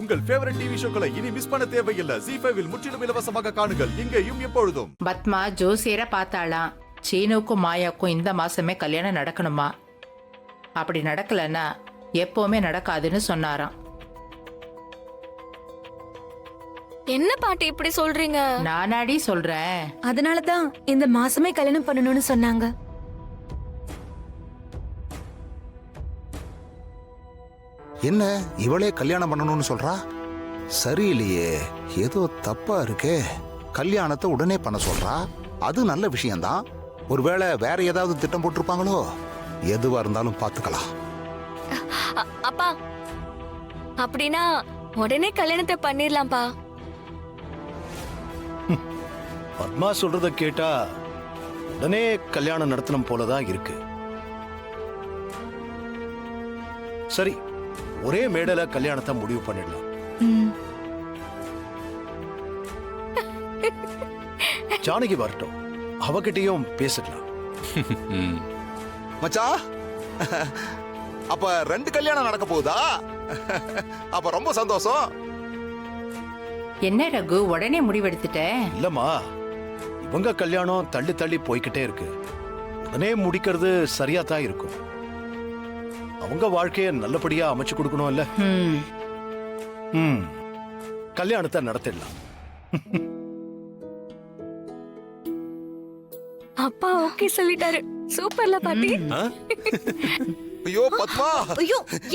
உங்கள் favourite TV ஷோக்களை இனி miss பண்ண தேவையில்லை. ஜீ5 இல் முற்றிலும் இலவசமாக காணுங்கள். இங்கேயும் எப்பொழுதும். பத்மா ஜோசியரை பார்த்தாளாம். சீனுக்கும் மாயாவுக்கும் இந்த மாசமே கல்யாணம் நடக்கணுமா? அப்படி நடக்கலன்னா எப்பவுமே நடக்காதுன்னு சொன்னாராம். என்ன பாட்டி இப்படி சொல்றீங்க? நானாடி சொல்றேன். அதனாலதான் இந்த மாசமே கல்யாணம் பண்ணணும்னு சொன்னாங்க. என்ன இவளே கல்யாணம் பண்ணணும்னு சொல்றா? சரியில்லையே, ஏதோ தப்பா இருக்கே. கல்யாணத்தை உடனே பண்ண சொல்றா. அது நல்ல விஷயம்தான். ஒருவேளை வேற ஏதாவது திட்டம் போட்டிருப்பாங்களோ? எதுவா இருந்தாலும் பாத்துக்கலாம். அப்பா, அப்படின்னா உடனே கல்யாணத்தை பண்ணிடலாம்ப்பா. பத்மா சொல்றத கேட்டா உடனே கல்யாணம் நடத்தணும் போலதான் இருக்கு. சரி, ஒரே மேடையில கல்யாணத்தை முடிவு பண்ணிடலாம். ஜானகி வரட்டும், அவகிட்டையும் பேசிடலாம். மச்சா, அப்ப 2 கல்யாணம் நடக்க போகுதா? அப்ப ரொம்ப சந்தோஷம். என்ன ரகு உடனே முடிவெடுத்துட்ட? இல்லம்மா, இவங்க கல்யாணம் தள்ளி தள்ளி போய்கிட்டே இருக்கு. உடனே முடிக்கிறது சரியா தான் இருக்கும். அவங்க வாழ்க்கைய நல்லபடியா அமைச்சு கொடுக்கணும் இல்ல? கல்யாணத்தை நடத்திடலாம். அப்பா ஓகே சொல்லிட்டாரு. சூப்பர்ல பாட்டி. ஐயோ பத்மா,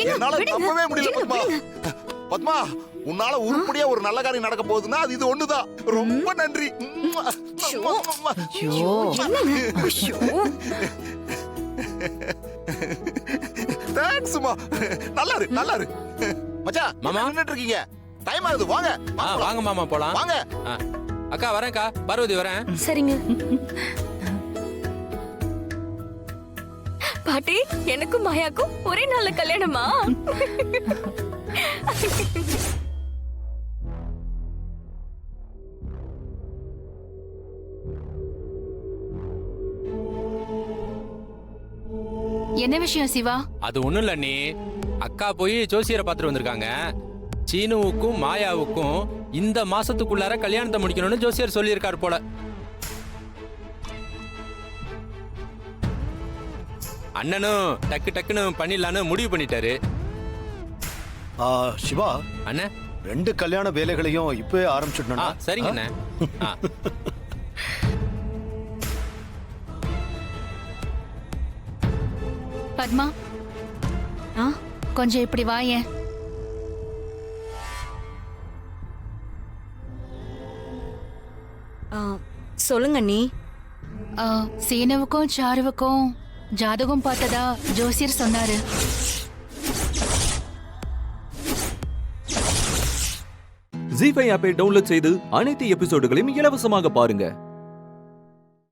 என்னால நம்பவே முடியல பத்மா. பத்மா, உன்னால உருப்படியா ஒரு நல்ல காரியம் நடக்க போகுதுன்னா அது இது ஒண்ணுதான். ரொம்ப நன்றி. தேங்க்ஸ்மா. நல்லா இரு, நல்லா இரு. மச்சான், மாமா நின்னுட்டு இருக்கீங்க. டைம் ஆகுது, வாங்க. வாங்க மாமா போலாம். வாங்க. அக்கா வரேன்க்கா. பார்வதி வரேன். சரிங்க பாட்டி. எனக்கும் மாயாக்கும் ஒரே நாள்ல கல்யாணமா? என்ன விஷயம் சிவா? அது ஒண்ணும் இல்ல நீ. அக்கா போய் ஜோசியரை பார்த்துட்டு வந்திருக்காங்க. சீனுவுக்கும் மாயாவுக்கும் இந்த மாசத்துக்குள்ளார கல்யாணத்தை முடிக்கணும்னு ஜோசியர் சொல்லியிருக்காரு போல. அண்ணனும் டக்கு டக்குன்னு பண்ணிடலான்னு முடிவு பண்ணிட்டாரு. சிவா அண்ணன், 2 கல்யாண வேலைகளையும் இப்பவே ஆரம்பிச்சுடணும். சரிங்க அண்ணன். பத்மா, கொஞ்சம் இப்படி வாயேன். சொல்லுங்க நீ. சீனுவுக்கும் சாருவுக்கும் ஜாதகம் பார்த்ததா ஜோசியர் சொன்னாரு. ஜீ5 ஆப்பை டவுன்லோட் செய்து அனைத்து எபிசோடுகளையும் இலவசமாக பாருங்க.